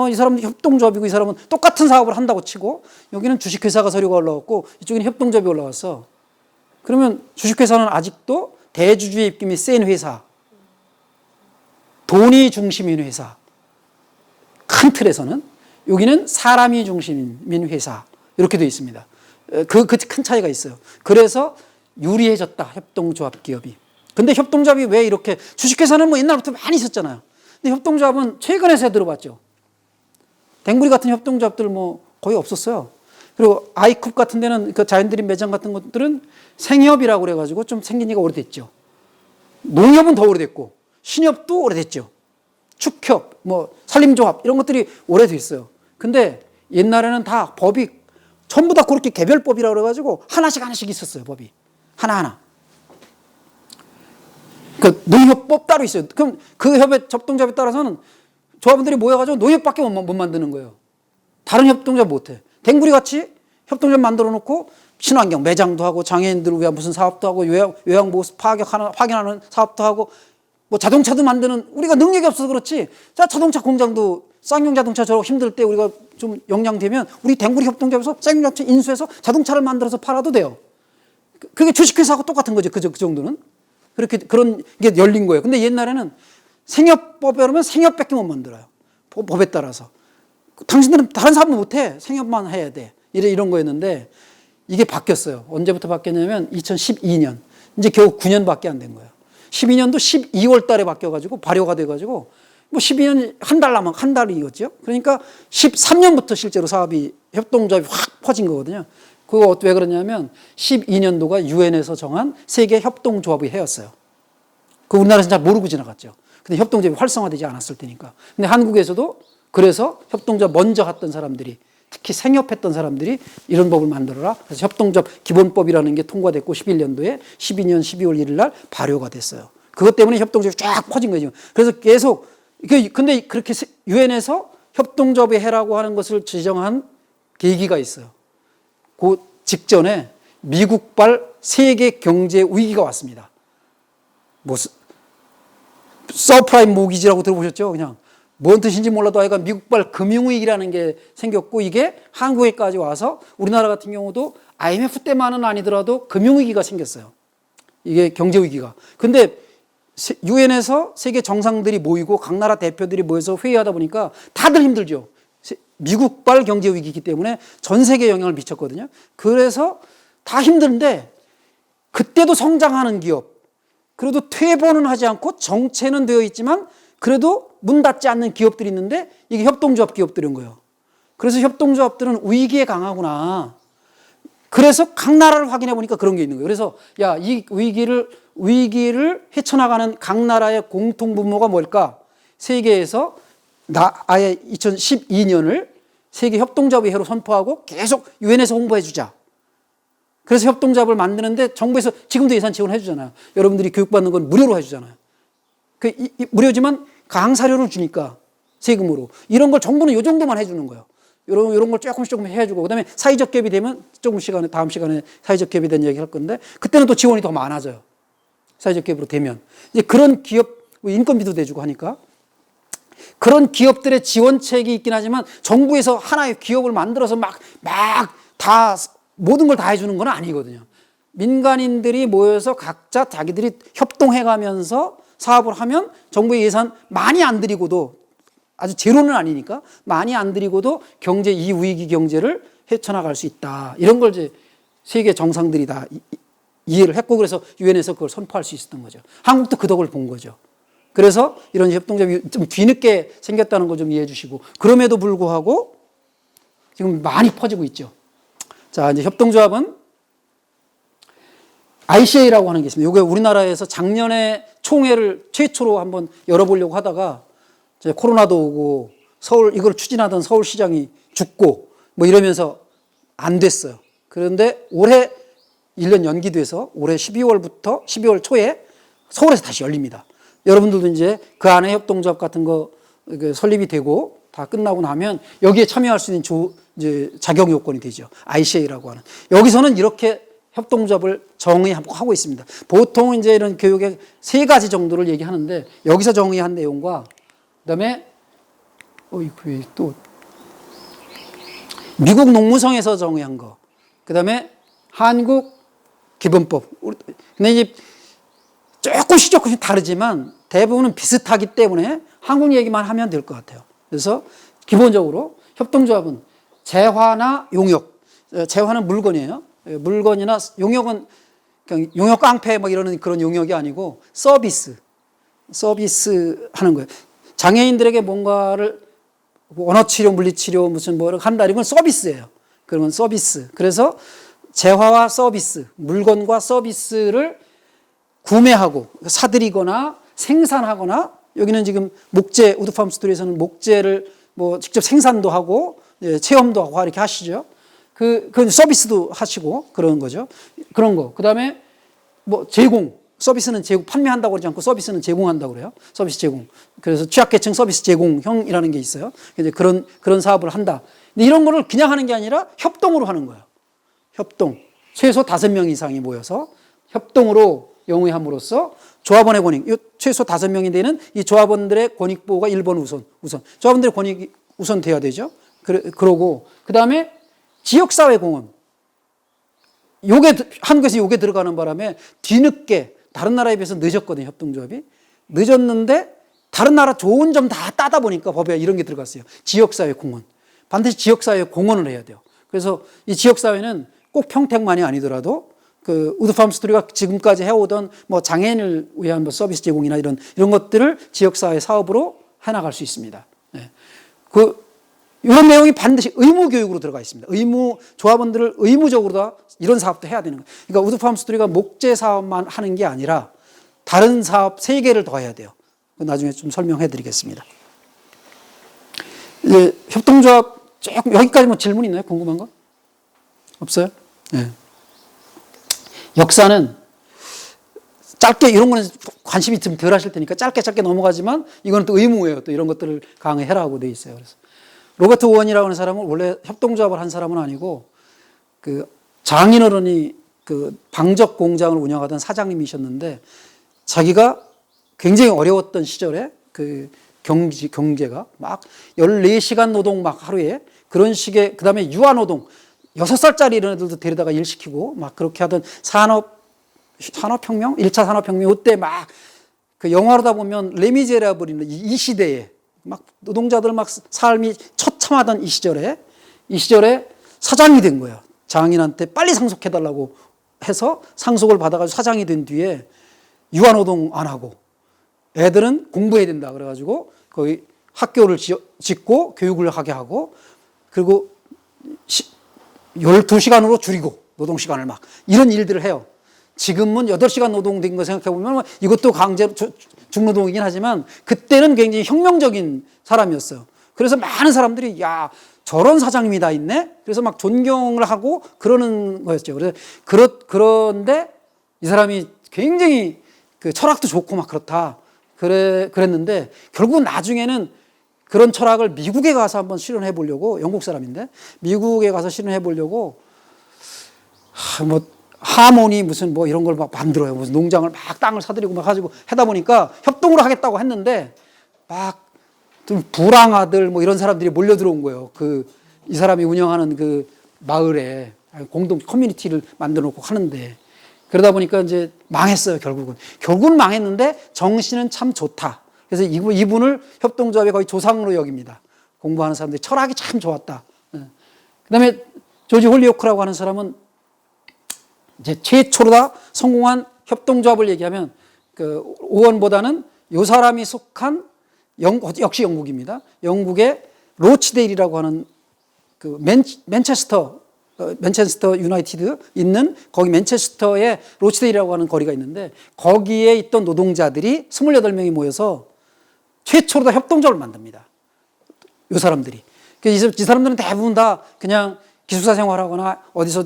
이 사람은 협동조합이고 이 사람은 똑같은 사업을 한다고 치고 여기는 주식회사가 서류가 올라왔고 이쪽에는 협동조합이 올라왔어. 그러면 주식회사는 아직도 대주주의 입김이 센 회사, 돈이 중심인 회사. 큰 틀에서는 여기는 사람이 중심인 회사 이렇게 되어 있습니다. 그 큰 차이가 있어요. 그래서 유리해졌다 협동조합 기업이. 근데 협동조합이 왜 이렇게 주식회사는 뭐 옛날부터 많이 있었잖아요. 근데 협동조합은 최근에 들어봤죠. 댕구리 같은 협동조합들 뭐 거의 없었어요. 그리고 아이쿱 같은 데는 그 자연드림 매장 같은 것들은 생협이라고 그래가지고 좀 생긴 지가 오래됐죠. 농협은 더 오래됐고 신협도 오래됐죠. 축협, 뭐 산림조합 이런 것들이 오래됐어요. 근데 옛날에는 다 법이 전부 다 그렇게 개별법이라고 그래가지고 하나씩 있었어요. 법이 하나하나. 그 농협법 따로 있어요. 그럼 그 협의 협동조합에 따라서는 조합원들이 모여가지고 농협밖에 못 만드는 거예요. 다른 협동조합 못해. 댕구리 같이 협동조합 만들어 놓고 친환경 매장도 하고 장애인들을 위한 무슨 사업도 하고 요양보호 파견하는 사업도 하고 뭐 자동차도 만드는 우리가 능력이 없어서 그렇지. 자 자동차 공장도 쌍용 자동차처럼 힘들 때 우리가 좀 역량되면 우리 댕구리 협동조합에서 쌍용 자동차 인수해서 자동차를 만들어서 팔아도 돼요. 그게 주식회사하고 똑같은 거죠. 그 정도는. 그렇게 그런 게 열린 거예요. 근데 옛날에는 생협법에 그러면 생협밖에 못 만들어요. 법에 따라서. 당신들은 다른 사업은 못해. 생협만 해야 돼. 이런 거였는데 이게 바뀌었어요. 언제부터 바뀌었냐면 2012년. 이제 겨우 9년밖에 안 된 거예요. 12년도 12월 달에 바뀌어가지고 발효가 돼가지고 뭐 12년 한 달 남은 한 달이었죠. 그러니까 13년부터 실제로 사업이 협동조합이 확 퍼진 거거든요. 그거 왜 그러냐면 12년도가 유엔에서 정한 세계 협동조합의 해였어요. 그 우리나라에서는 잘 모르고 지나갔죠. 근데 협동조합이 활성화되지 않았을 테니까. 근데 한국에서도 그래서 협동조합 먼저 했던 사람들이, 특히 생협했던 사람들이 이런 법을 만들어라. 그래서 협동조합 기본법이라는 게 통과됐고 11년도에 12년 12월 1일 날 발효가 됐어요. 그것 때문에 협동조합이 쫙 퍼진 거예요. 그래서 계속, 근데 그렇게 유엔에서 협동조합의 해라고 하는 것을 지정한 계기가 있어요. 그 직전에 미국발 세계 경제 위기가 왔습니다. 뭐 서프라임 모기지라고 들어보셨죠? 그냥 뭔 뜻인지 몰라도 하여간 미국발 금융위기라는 게 생겼고, 이게 한국에까지 와서 우리나라 같은 경우도 IMF 때만은 아니더라도 금융위기가 생겼어요. 이게 경제위기가. 근데 유엔에서 세계 정상들이 모이고 각 나라 대표들이 모여서 회의하다 보니까 다들 힘들죠. 미국발 경제위기이기 때문에 전 세계에 영향을 미쳤거든요. 그래서 다 힘든데 그때도 성장하는 기업, 그래도 퇴보는 하지 않고 정체는 되어 있지만 그래도 문 닫지 않는 기업들이 있는데 이게 협동조합 기업들인 거예요. 그래서 협동조합들은 위기에 강하구나. 그래서 각 나라를 확인해 보니까 그런 게 있는 거예요. 그래서 야, 이 위기를 헤쳐나가는 각 나라의 공통 분모가 뭘까? 세계에서 아예 2012년을 세계 협동조합의 해로 선포하고 계속 유엔에서 홍보해 주자. 그래서 협동조합을 만드는데 정부에서 지금도 예산 지원해 주잖아요. 여러분들이 교육받는 건 무료로 해 주잖아요. 무료지만 강사료를 주니까 세금으로. 이런 걸 정부는 이 정도만 해 주는 거예요. 이런 걸 조금씩 해주고, 그 다음에 사회적 갭이 되면 다음 시간에 사회적 갭에 대한 얘기 할 건데, 그때는 또 지원이 더 많아져요. 사회적 갭으로 되면. 이제 그런 기업, 인건비도 내주고 하니까. 그런 기업들의 지원책이 있긴 하지만 정부에서 하나의 기업을 만들어서 모든 걸 다 해주는 건 아니거든요. 민간인들이 모여서 각자 자기들이 협동해가면서 사업을 하면 정부의 예산 많이 안 들이고도, 아주 제로는 아니니까 많이 안 들이고도 이 위기 경제를 헤쳐나갈 수 있다. 이런 걸 이제 세계 정상들이 다 이해를 했고, 그래서 유엔에서 그걸 선포할 수 있었던 거죠. 한국도 그 덕을 본 거죠. 그래서 이런 협동조합이 좀 뒤늦게 생겼다는 거 좀 이해해 주시고, 그럼에도 불구하고 지금 많이 퍼지고 있죠. 자, 이제 협동조합은 ICA라고 하는 게 있습니다. 이게 우리나라에서 작년에 총회를 최초로 한번 열어보려고 하다가 이제 코로나도 오고 이걸 추진하던 서울시장이 죽고 뭐 이러면서 안 됐어요. 그런데 올해 1년 연기돼서 올해 12월 초에 서울에서 다시 열립니다. 여러분들도 이제 그 안에 협동조합 같은 거 설립이 되고 다 끝나고 나면 여기에 참여할 수 있는 이제 자격 요건이 되죠. ICA라고 하는. 여기서는 이렇게 협동조합을 정의하고 있습니다. 보통 이제 이런 교육의 3가지 정도를 얘기하는데, 여기서 정의한 내용과 그다음에 또 미국 농무성에서 정의한 거, 그다음에 한국 기본법. 근데 이제 조금씩 다르지만 대부분은 비슷하기 때문에 한국 얘기만 하면 될 것 같아요. 그래서 기본적으로 협동조합은 재화나 용역, 재화는 물건이에요. 물건이나 용역은 그냥 용역 깡패 뭐 이러는 그런 용역이 아니고 서비스 하는 거예요. 장애인들에게 뭔가를 언어치료, 물리치료 무슨 뭐 한다, 이건 서비스예요. 그러면 서비스. 그래서 재화와 서비스, 물건과 서비스를 구매하고 사들이거나 생산하거나, 여기는 지금 우드팜 스토리에서는 목재를 뭐 직접 생산도 하고 체험도 하고 이렇게 하시죠. 그 서비스도 하시고 그런 거죠. 그런 거. 그 다음에 뭐 서비스는 판매한다고 그러지 않고 서비스는 제공한다고 그래요. 서비스 제공. 그래서 취약계층 서비스 제공형이라는 게 있어요. 이제 그런 사업을 한다. 근데 이런 거를 그냥 하는 게 아니라 협동으로 하는 거예요. 협동. 최소 5명 이상이 모여서 협동으로 영위함으로써 조합원의 권익, 최소 5명이 되는 이 조합원들의 권익 보호가 1번 우선. 조합원들의 권익이 우선 돼야 되죠. 그러고, 그 다음에 지역사회 공헌. 한국에서 요게 들어가는 바람에 뒤늦게, 다른 나라에 비해서 늦었거든요, 협동조합이. 늦었는데 다른 나라 좋은 점 다 따다 보니까 법에 이런 게 들어갔어요. 지역사회 공헌. 반드시 지역사회 공헌을 해야 돼요. 그래서 이 지역사회는 꼭 평택만이 아니더라도 우드팜 스토리가 지금까지 해오던 뭐 장애인을 위한 뭐 서비스 제공이나 이런 것들을 지역사회 사업으로 해나갈 수 있습니다. 네. 이런 내용이 반드시 의무 교육으로 들어가 있습니다. 조합원들을 의무적으로 다 이런 사업도 해야 되는 거예요. 그러니까 우드팜 스토리가 목재 사업만 하는 게 아니라 다른 사업 3개를 더 해야 돼요. 나중에 좀 설명해 드리겠습니다. 협동조합 조금 여기까지 뭐 질문 있나요? 궁금한 거? 없어요? 네. 역사는 짧게 이런 거는 관심이 좀 덜 하실 테니까 짧게 넘어가지만 이거는 또 의무예요. 또 이런 것들을 강의해라고 돼 있어요. 그래서 로버트 오원이라고 하는 사람은 원래 협동조합을 한 사람은 아니고 그 장인어른이 그 방적 공장을 운영하던 사장님이셨는데 자기가 굉장히 어려웠던 시절에 그 경제가 막 14시간 노동 막 하루에 그런 식의 그다음에 유아노동 6살짜리 이런 애들도 데려다가 일시키고 막 그렇게 하던 산업혁명? 1차 산업혁명 이때 막 그 영화로다 보면 레미제라블이나 이 시대에 막 노동자들 막 삶이 처참하던 이 시절에 사장이 된 거예요. 장인한테 빨리 상속해달라고 해서 상속을 받아가지고 사장이 된 뒤에 유아노동 안 하고 애들은 공부해야 된다 그래가지고 거기 학교를 짓고 교육을 하게 하고 그리고 12시간으로 줄이고 노동시간을 막 이런 일들을 해요. 지금은 8시간 노동된 거 생각해보면 이것도 강제 중노동이긴 하지만 그때는 굉장히 혁명적인 사람이었어요. 그래서 많은 사람들이 야 저런 사장님이 다 있네? 그래서 막 존경을 하고 그러는 거였죠. 그런데 이 사람이 굉장히 그 철학도 좋고 막 그랬는데 결국 나중에는 그런 철학을 미국에 가서 한번 실현해 보려고 영국 사람인데 미국에 가서 실현해 보려고 뭐 하모니 무슨 뭐 이런 걸 막 만들어요. 무슨 농장을 막 땅을 사들이고 막 가지고 하다 보니까 협동으로 하겠다고 했는데 막 좀 불황아들 뭐 이런 사람들이 몰려 들어온 거예요. 이 사람이 운영하는 그 마을에 공동 커뮤니티를 만들어 놓고 하는데 그러다 보니까 이제 망했어요. 결국은 망했는데 정신은 참 좋다. 그래서 이분을 협동조합의 거의 조상으로 여깁니다. 공부하는 사람들이 철학이 참 좋았다. 그다음에 조지 홀리오크라고 하는 사람은 이제 최초로 다 성공한 협동조합을 얘기하면 그 오원보다는 이 사람이 속한 역시 영국입니다. 영국의 로치데일이라고 하는 그 맨체스터 유나이티드 있는 거기 맨체스터에 로치데일이라고 하는 거리가 있는데 거기에 있던 노동자들이 28명이 모여서 최초로 다 협동조합을 만듭니다. 이 사람들이. 이 사람들은 대부분 다 그냥 기숙사 생활하거나 어디서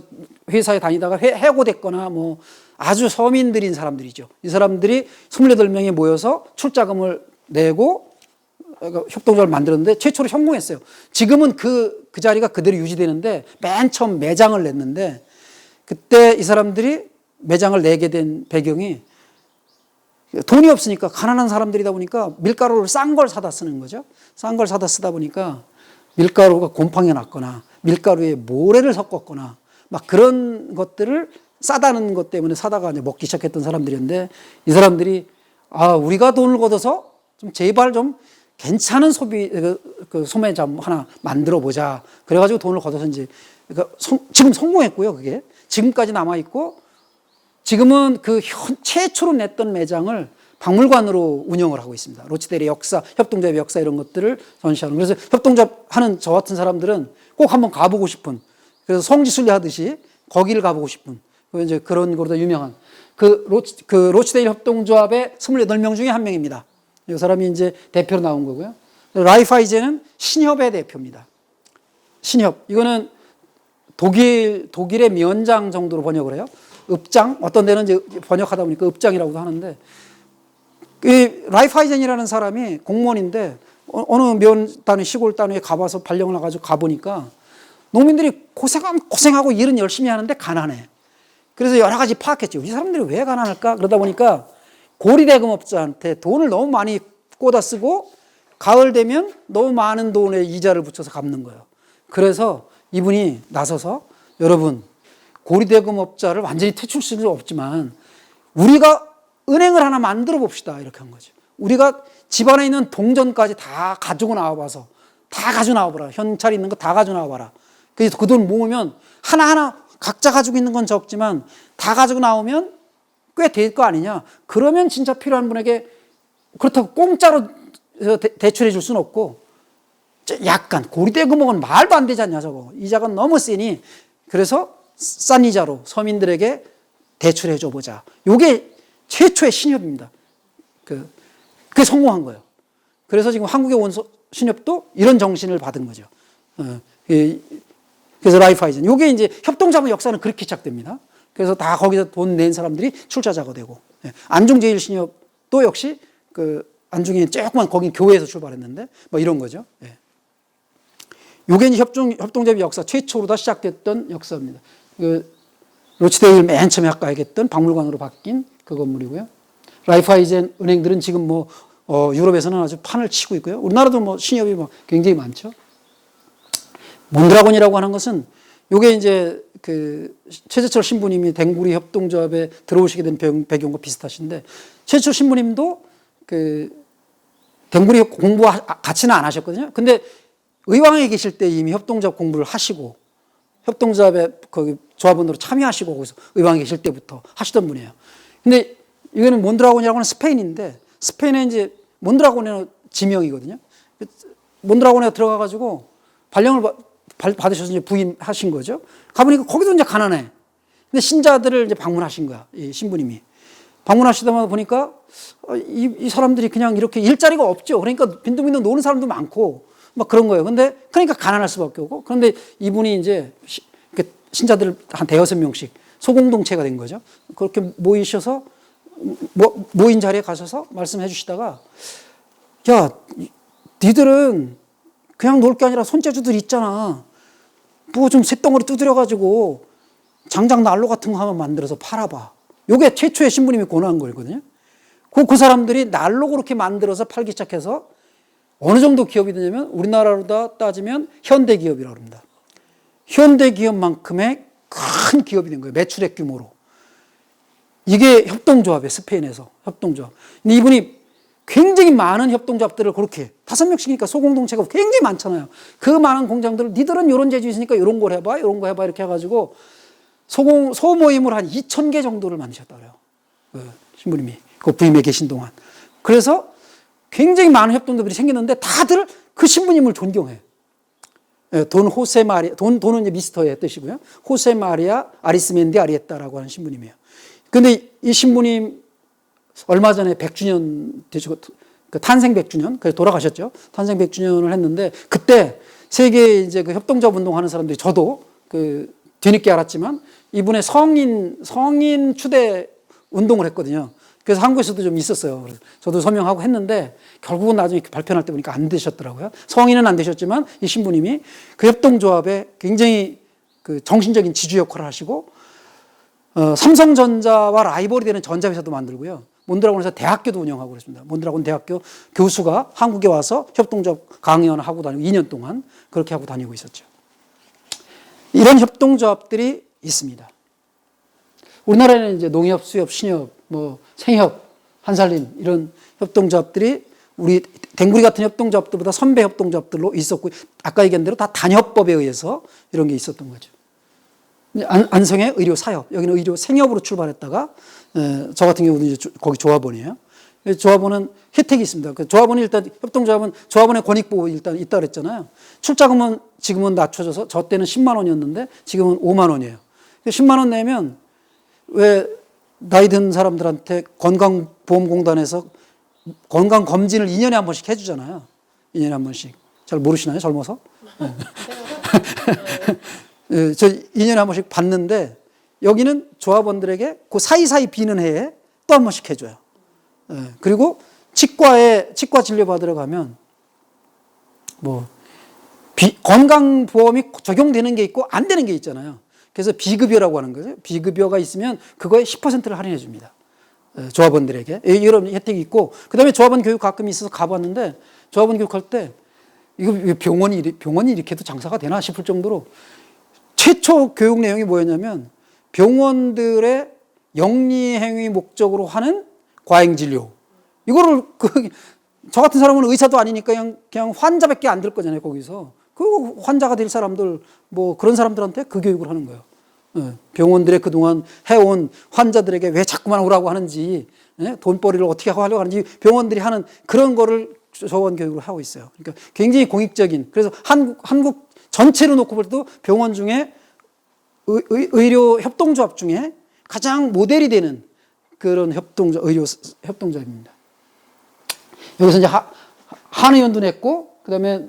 회사에 다니다가 해고됐거나 뭐 아주 서민들인 사람들이죠. 이 사람들이 28명이 모여서 출자금을 내고 협동조합을 만들었는데 최초로 성공했어요. 지금은 그 자리가 그대로 유지되는데 맨 처음 매장을 냈는데 그때 이 사람들이 매장을 내게 된 배경이 돈이 없으니까 가난한 사람들이다 보니까 밀가루를 싼 걸 사다 쓰는 거죠. 싼 걸 사다 쓰다 보니까 밀가루가 곰팡이 났거나 밀가루에 모래를 섞었거나 막 그런 것들을 싸다는 것 때문에 사다가 이제 먹기 시작했던 사람들이었는데 이 사람들이 우리가 돈을 걷어서 좀 제발 좀 괜찮은 소매점 하나 만들어 보자. 그래가지고 돈을 걷어서 이제 그러니까 지금 성공했고요. 그게 지금까지 남아 있고 지금은 최초로 냈던 매장을 박물관으로 운영을 하고 있습니다. 로치데일의 역사, 협동조합의 역사 이런 것들을 전시하는. 그래서 협동조합 하는 저 같은 사람들은 꼭 한번 가보고 싶은. 그래서 성지순례 하듯이 거기를 가보고 싶은. 이제 그런 거로 유명한 로치데일 협동조합의 28명 중에 한 명입니다. 이 사람이 이제 대표로 나온 거고요. 라이파이제는 신협의 대표입니다. 신협. 이거는 독일의 면장 정도로 번역을 해요. 읍장. 어떤 데는 이제 번역하다 보니까 읍장이라고도 하는데 이 라이파이젠이라는 사람이 공무원인데 어느 면 단위, 시골 단위에 가봐서 발령을 나가지고 가보니까 농민들이 고생하고 일은 열심히 하는데 가난해. 그래서 여러 가지 파악했죠. 이 사람들이 왜 가난할까? 그러다 보니까 고리대금업자한테 돈을 너무 많이 꽂아 쓰고 가을 되면 너무 많은 돈에 이자를 붙여서 갚는 거예요. 그래서 이분이 나서서 여러분 고리대금업자를 완전히 퇴출시킬 수는 없지만 우리가 은행을 하나 만들어 봅시다. 이렇게 한 거죠. 우리가 집안에 있는 동전까지 다 가지고 나와봐서 다 가지고 나와봐라. 현찰 있는 거 다 가지고 나와봐라. 그래서 그 돈 모으면 하나하나 각자 가지고 있는 건 적지만 다 가지고 나오면 꽤 될 거 아니냐. 그러면 진짜 필요한 분에게 그렇다고 공짜로 대출해 줄 수는 없고 약간 고리대금은 말도 안 되지 않냐 저거. 이자가 너무 세니 그래서 싼 이자로 서민들에게 대출해 줘 보자. 이게 최초의 신협입니다. 그게 성공한 거예요. 그래서 지금 한국에 온 신협도 이런 정신을 받은 거죠. 그래서 라이프하이젠. 요게 이제 협동조합의 역사는 그렇게 시작됩니다. 그래서 다 거기서 돈 낸 사람들이 출자자가 되고, 안중제일신협도 역시 안중에 조그만 거긴 교회에서 출발했는데 뭐 이런 거죠. 요게 이제 협동조합의 역사 최초로 시작됐던 역사입니다. 로치데일 맨 처음에 아까 얘기했던 박물관으로 바뀐 그 건물이고요. 라이프하이젠 은행들은 지금 뭐 유럽에서는 아주 판을 치고 있고요. 우리나라도 뭐 신협이 뭐 굉장히 많죠. 몬드라곤이라고 하는 것은 요게 이제 최재철 신부님이 댕구리 협동조합에 들어오시게 된 배경과 비슷하신데, 최재철 신부님도 댕구리 공부 같이는 안 하셨거든요. 근데 의왕에 계실 때 이미 협동조합 공부를 하시고 협동조합에 거기 조합원으로 참여하시고 거기서 의왕에 계실 때부터 하시던 분이에요. 근데 이거는 몬드라곤이라고 하는 스페인인데, 스페인에 이제 몬드라곤의 지명이거든요. 몬드라곤에 들어가가지고 발령을 받으셔서 이제 부임하신 거죠. 가보니까 거기도 이제 가난해. 근데 신자들을 이제 방문하신 거야, 이 신부님이. 방문하시다 보니까 이 사람들이 그냥 이렇게 일자리가 없죠. 그러니까 빈둥빈둥 노는 사람도 많고 막 그런 거예요. 근데 그러니까 가난할 수밖에 없고, 그런데 이분이 이제 신자들을 한 5-6명씩 소공동체가 된 거죠. 그렇게 모이셔서 모인 자리에 가셔서 말씀해 주시다가, 야, 니들은 그냥 놀 게 아니라 손재주들 있잖아. 뭐 좀 쇳덩어리 두드려가지고 장작 난로 같은 거 한번 만들어서 팔아봐. 요게 최초의 신부님이 권한 거거든요. 그 사람들이 난로 그렇게 만들어서 팔기 시작해서 어느 정도 기업이 되냐면 우리나라로 따지면 현대기업이라고 합니다. 현대기업만큼의 큰 기업이 된 거예요. 매출액 규모로. 이게 협동조합이에요. 스페인에서 협동조합. 근데 이분이 굉장히 많은 협동조합들을 그렇게 5명씩이니까 소공동체가 굉장히 많잖아요. 그 많은 공장들을 니들은 이런 재주 있으니까 이런 걸 해봐, 이런 거 해봐 이렇게 해가지고 소모임을 한 2,000개 정도를 만드셨다 그래요. 신부님이 그 부임에 계신 동안. 그래서 굉장히 많은 협동조합들이 생겼는데 다들 그 신부님을 존경해. 돈은 이제 미스터의 뜻이고요. 호세 마리아 아리스멘디 아리에타라고 하는 신부님이에요. 근데 이 신부님 얼마 전에 100주년 되시고, 탄생 100주년, 그래서 돌아가셨죠. 탄생 100주년을 했는데, 그때 세계 이제 협동조합 운동하는 사람들이, 저도 뒤늦게 알았지만, 이분의 성인 추대 운동을 했거든요. 그래서 한국에서도 좀 있었어요. 그래서 저도 서명하고 했는데, 결국은 나중에 발표할 때 보니까 안 되셨더라고요. 성인은 안 되셨지만, 이 신부님이 그 협동조합에 굉장히 정신적인 지주 역할을 하시고, 삼성전자와 라이벌이 되는 전자회사도 만들고요. 몬드라곤에서 대학교도 운영하고 그랬습니다. 몬드라곤 대학교 교수가 한국에 와서 협동조합 강연을 하고 다니고 2년 동안 그렇게 하고 다니고 있었죠. 이런 협동조합들이 있습니다. 우리나라에는 이제 농협, 수협, 신협, 생협, 한살림 이런 협동조합들이 우리 댕구리 같은 협동조합들보다 선배 협동조합들로 있었고, 아까 얘기한 대로 다 단협법에 의해서 이런 게 있었던 거죠. 안성의 의료 사협, 여기는 의료 생협으로 출발했다가, 저 같은 경우는 이제 거기 조합원이에요. 조합원은 혜택이 있습니다. 그 조합원이 일단, 협동조합은 조합원의 권익보호 일단 있다 그랬잖아요. 출자금은 지금은 낮춰져서, 저 때는 10만 원이었는데 지금은 5만 원이에요. 10만 원 내면 왜 나이 든 사람들한테 건강보험공단에서 건강검진을 2년에 한 번씩 해주잖아요. 2년에 한 번씩. 잘 모르시나요? 젊어서? 저 2년에 한 번씩 받는데, 여기는 조합원들에게 그 사이사이 비는 해에 또 한 번씩 해줘요. 그리고 치과 진료 받으러 가면 건강보험이 적용되는 게 있고 안 되는 게 있잖아요. 그래서 비급여라고 하는 거죠. 비급여가 있으면 그거에 10%를 할인해 줍니다. 조합원들에게. 이런 혜택이 있고, 그 다음에 조합원 교육 가끔 있어서 가봤는데, 조합원 교육할 때 이거 병원이 이렇게도 장사가 되나 싶을 정도로 최초 교육 내용이 뭐였냐면, 병원들의 영리행위 목적으로 하는 과잉진료. 이거를 저 같은 사람은 의사도 아니니까 그냥 환자밖에 안 될 거잖아요, 거기서. 그 환자가 될 사람들, 그런 사람들한테 그 교육을 하는 거예요. 병원들의 그동안 해온 환자들에게 왜 자꾸만 오라고 하는지, 돈벌이를 어떻게 하려고 하는지 병원들이 하는 그런 거를 조원 교육을 하고 있어요. 그러니까 굉장히 공익적인, 그래서 한국 전체로 놓고 볼 때도 병원 중에 의료 협동조합 중에 가장 모델이 되는 그런 의료 협동조합입니다. 여기서 이제 한의원도 냈고, 그다음에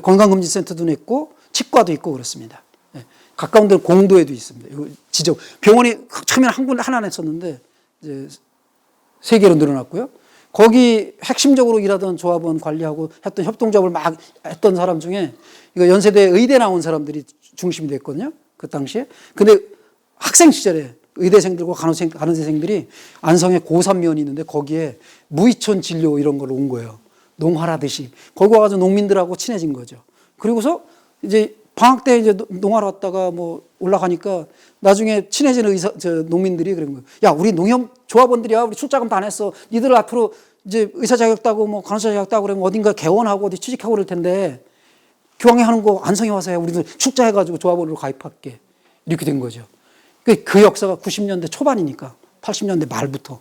건강검진센터도 냈고 치과도 있고 그렇습니다. 예. 가까운 데는 공도에도 있습니다. 이거 지적 병원이 처음에는 한 군데 하나 냈었는데 이제 3개로 늘어났고요. 거기 핵심적으로 일하던 조합원 관리하고 했던 협동조합을 막 했던 사람 중에 이거 연세대 의대 나온 사람들이 중심이 됐거든요. 그 당시에. 근데 학생 시절에 의대생들과 간호대생들이 안성에 고3면이 있는데 거기에 무이촌 진료 이런 걸 온 거예요. 농활하듯이. 거기 와가지고 농민들하고 친해진 거죠. 그리고서 이제 방학 때 이제 농활 왔다가 뭐 올라가니까 나중에 친해진 농민들이 그런 거예요. 야, 우리 농협 조합원들이야. 우리 출자금 다 냈어. 니들 앞으로 이제 의사 자격 따고 뭐 간호사 자격 따고 그러면 어딘가 개원하고 어디 취직하고 그럴 텐데 교황에 하는 거 안성에 와서 해. 우리도 출자해가지고 조합원으로 가입할게. 이렇게 된 거죠. 그 역사가 90년대 초반이니까 80년대 말부터.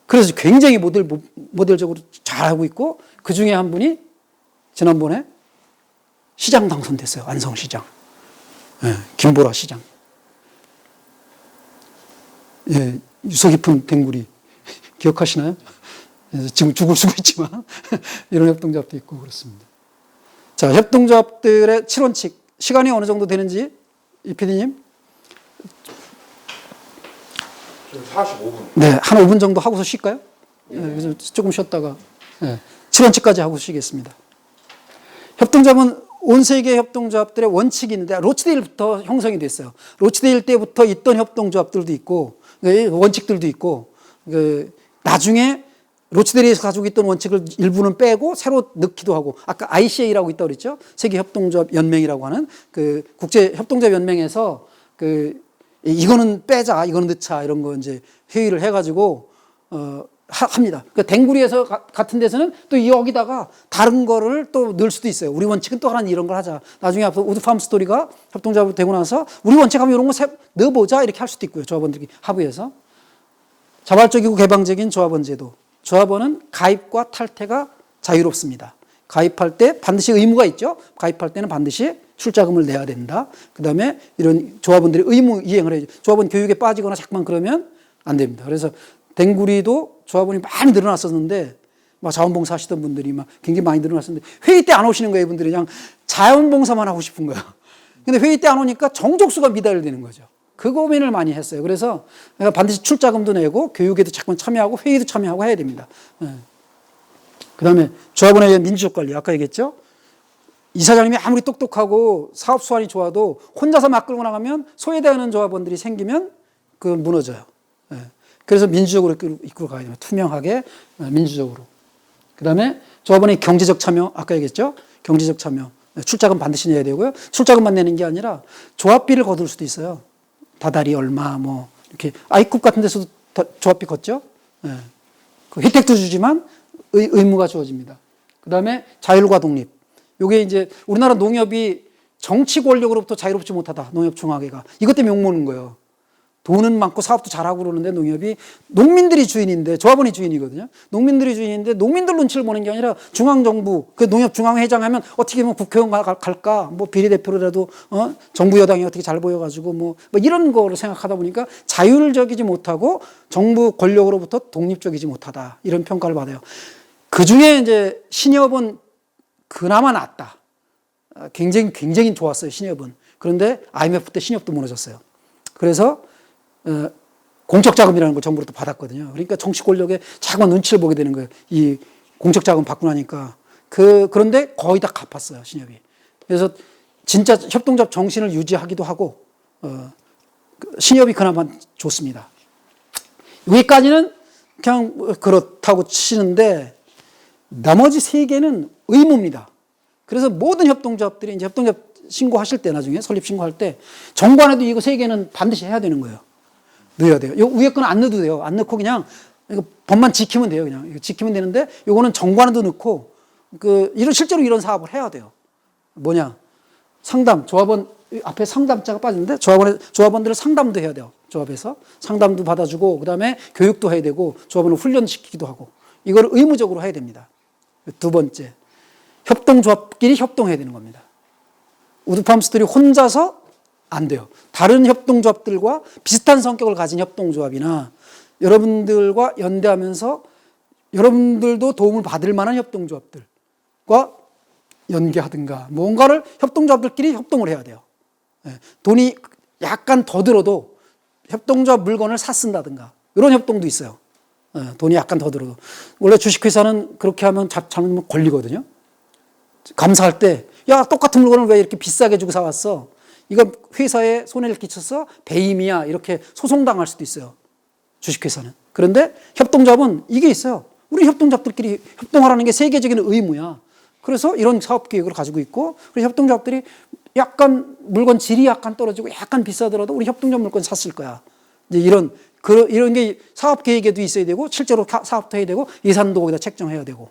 그래서 굉장히 모델적으로 잘하고 있고 그 중에 한 분이 지난번에 시장 당선됐어요. 안성시장. 예, 김보라 시장. 예, 유서 깊은 댕구리 기억하시나요? 지금 죽을 수가 있지만 이런 협동조합도 있고 그렇습니다. 자, 협동조합들의 7원칙 시간이 어느 정도 되는지 이 PD님? 45분. 네, 한 5분 정도 하고서 쉴까요? 네, 그래서 조금 쉬었다가 7원칙까지 하고 쉬겠습니다. 협동조합은 온 세계 협동조합들의 원칙이 있는데 로치데일부터 형성이 됐어요. 로치데일 때부터 있던 협동조합들도 있고 원칙들도 있고 나중에 로치데일에서 가지고 있던 원칙을 일부는 빼고 새로 넣기도 하고 아까 ICA라고 있다고 그랬죠. 세계협동조합연맹이라고 하는 그 국제협동조합연맹에서 이거는 빼자, 이거는 넣자 이런 거 이제 회의를 해가지고 합니다. 그러니까 댕구리에서 같은 데서는 또 여기다가 다른 거를 또 넣을 수도 있어요. 우리 원칙은 또 하나는 이런 걸 하자. 나중에 앞으로 우드팜 스토리가 협동조합으로 되고 나서 우리 원칙하면 이런 거 넣어보자 이렇게 할 수도 있고요. 조합원들이 합의해서. 자발적이고 개방적인 조합원 제도. 조합원은 가입과 탈퇴가 자유롭습니다. 가입할 때 반드시 의무가 있죠. 가입할 때는 반드시 출자금을 내야 된다. 그 다음에 이런 조합원들이 의무 이행을 해야죠. 조합원 교육에 빠지거나 자꾸만 그러면 안 됩니다. 그래서 댕구리도 조합원이 많이 늘어났었는데 막 자원봉사 하시던 분들이 막 굉장히 많이 늘어났었는데 회의 때 안 오시는 거예요. 이분들이 그냥 자원봉사만 하고 싶은 거예요. 근데 회의 때 안 오니까 정족수가 미달되는 거죠. 그 고민을 많이 했어요. 그래서 반드시 출자금도 내고 교육에도 자꾸 참여하고 회의도 참여하고 해야 됩니다. 그 다음에 조합원의 민주적 관리 아까 얘기했죠. 이사장님이 아무리 똑똑하고 사업 수완이 좋아도 혼자서 막 끌고 나가면 소외되는 조합원들이 생기면 그 무너져요. 그래서 민주적으로 이끌어 가야 됩니다. 투명하게 민주적으로. 그 다음에 조합원의 경제적 참여 아까 얘기했죠. 경제적 참여. 출자금 반드시 내야 되고요. 출자금만 내는 게 아니라 조합비를 거둘 수도 있어요. 다달이 얼마 뭐 이렇게 아이쿱 같은 데서도 조합비 걷죠. 그 혜택도 주지만 의무가 주어집니다. 그 다음에 자율과 독립. 요게 이제 우리나라 농협이 정치 권력으로부터 자유롭지 못하다. 농협 중앙회가. 이것 때문에 욕먹는 거예요. 돈은 많고 사업도 잘하고 그러는데 농협이 농민들이 주인인데 조합원이 주인이거든요. 농민들이 주인인데 농민들 눈치를 보는 게 아니라 중앙정부 그 농협 중앙회장 하면 어떻게 보면 국회의원 갈까 뭐 비례대표라도 정부 여당이 어떻게 잘 보여가지고 뭐 이런 거를 생각하다 보니까 자율적이지 못하고 정부 권력으로부터 독립적이지 못하다 이런 평가를 받아요. 그 중에 이제 신협은 그나마 낫다. 굉장히 좋았어요 신협은. 그런데 IMF 때 신협도 무너졌어요. 그래서 공적자금이라는 걸 정부로부터 받았거든요. 그러니까 정치 권력에 자꾸 눈치를 보게 되는 거예요. 이 공적자금 받고 나니까. 그런데 거의 다 갚았어요, 신협이. 그래서 진짜 협동조합 정신을 유지하기도 하고, 신협이 그나마 좋습니다. 여기까지는 그냥 그렇다고 치는데, 나머지 3개는 의무입니다. 그래서 모든 협동조합들이 이제 협동조합 신고하실 때 나중에 설립 신고할 때 정관에도 이거 3개는 반드시 해야 되는 거예요. 넣어야 돼요. 요 위에 거는 안 넣어도 돼요. 안 넣고 그냥 이거 법만 지키면 돼요. 그냥 이거 지키면 되는데 요거는 정관에도 넣고 실제로 이런 사업을 해야 돼요. 뭐냐? 상담, 조합원 앞에 상담자가 빠지는데 조합원들을 상담도 해야 돼요. 조합에서 상담도 받아주고 그다음에 교육도 해야 되고 조합원을 훈련시키기도 하고 이걸 의무적으로 해야 됩니다. 2번째, 협동조합끼리 협동해야 되는 겁니다. 우드팜스토리 혼자서 안 돼요. 다른 협동조합들과 비슷한 성격을 가진 협동조합이나 여러분들과 연대하면서 여러분들도 도움을 받을 만한 협동조합들과 연계하든가 뭔가를 협동조합들끼리 협동을 해야 돼요. 예, 돈이 약간 더 들어도 협동조합 물건을 사 쓴다든가 이런 협동도 있어요. 예, 돈이 약간 더 들어도. 원래 주식회사는 그렇게 하면 잘못하면 걸리거든요. 감사할 때, 야, 똑같은 물건을 왜 이렇게 비싸게 주고 사왔어? 이건 회사에 손해를 끼쳐서 배임이야. 이렇게 소송당할 수도 있어요. 주식회사는. 그런데 협동조합은 이게 있어요. 우리 협동조합들끼리 협동하라는 게 세계적인 의무야. 그래서 이런 사업 계획을 가지고 있고, 그래서 협동조합들이 약간 물건 질이 약간 떨어지고 약간 비싸더라도 우리 협동조합 물건 샀을 거야. 이제 이런 게 사업 계획에도 있어야 되고, 실제로 사업도 해야 되고, 예산도 거기다 책정해야 되고.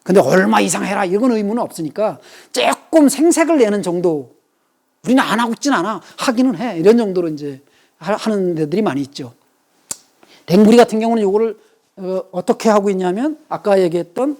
근데 얼마 이상 해라 이건 의무는 없으니까 조금 생색을 내는 정도. 우리는 안 하고 있진 않아. 하기는 해. 이런 정도로 이제 하는 데들이 많이 있죠. 댕구리 같은 경우는 이거를 어떻게 하고 있냐면 아까 얘기했던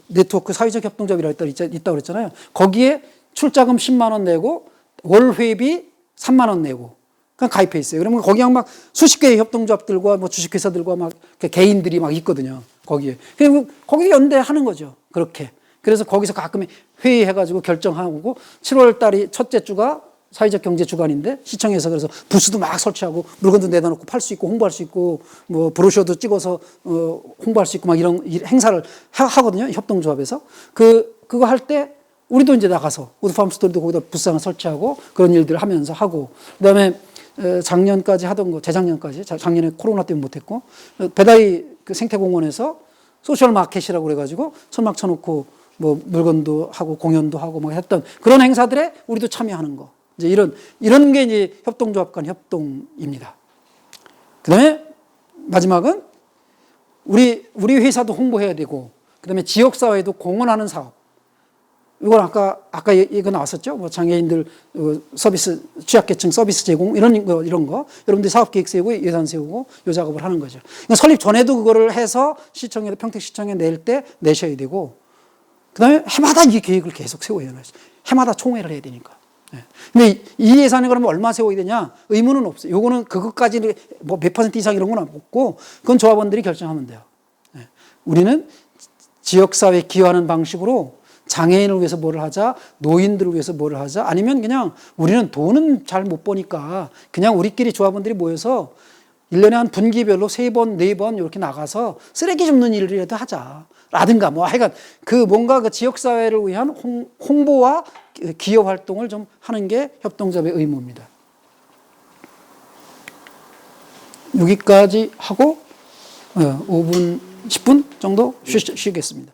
네트워크 사회적 협동조합이라고 있다고 그랬잖아요. 거기에 출자금 10만 원 내고 월 회비 3만 원 내고 그냥 가입해 있어요. 그러면 거기 막 수십 개의 협동조합들과 뭐 주식회사들과 막 개인들이 막 있거든요. 거기에. 그리고 거기서 연대하는 거죠. 그렇게. 그래서 거기서 가끔 회의해가지고 결정하고 7월 달이 첫째 주가 사회적 경제 주간인데 시청에서 그래서 부스도 막 설치하고 물건도 내다 놓고 팔 수 있고 홍보할 수 있고 뭐 브로셔도 찍어서 홍보할 수 있고 막 이런 행사를 하거든요. 협동조합에서. 그거 할 때 우리도 이제 나가서 우드팜스토리도 거기다 부스 하나 설치하고 그런 일들을 하면서 하고 그다음에 작년까지 하던 거 재작년까지 작년에 코로나 때문에 못했고 배다이 그 생태공원에서 소셜 마켓이라고 그래가지고 천막 쳐놓고 뭐 물건도 하고 공연도 하고 뭐 했던 그런 행사들에 우리도 참여하는 거. 이제 이런 게 이제 협동조합 간 협동입니다. 그다음에 마지막은 우리 회사도 홍보해야 되고 그다음에 지역사회도 공헌하는 사업. 이건 아까 이거 나왔었죠. 뭐 장애인들 서비스 취약계층 서비스 제공 이런 거 여러분들이 사업 계획 세우고 예산 세우고 이 작업을 하는 거죠. 그러니까 설립 전에도 그거를 해서 시청에 평택시청에 낼 때 내셔야 되고 그다음에 해마다 이 계획을 계속 세워야 돼요. 해마다 총회를 해야 되니까. 근데 이 예산을 그러면 얼마 세워야 되냐? 의무는 없어요. 요거는 그것까지 뭐 몇 % 이상 이런 건 없고 그건 조합원들이 결정하면 돼요. 우리는 지역사회에 기여하는 방식으로 장애인을 위해서 뭐를 하자, 노인들을 위해서 뭐를 하자, 아니면 그냥 우리는 돈은 잘 못 버니까 그냥 우리끼리 조합원들이 모여서 1년에 한 분기별로 3번, 4번 이렇게 나가서 쓰레기 줍는 일이라도 하자. 라든가 뭐 하여간 뭔가 그 지역사회를 위한 홍보와 기여 활동을 좀 하는 게 협동조합의 의무입니다. 여기까지 하고 5분, 10분 정도 쉬겠습니다.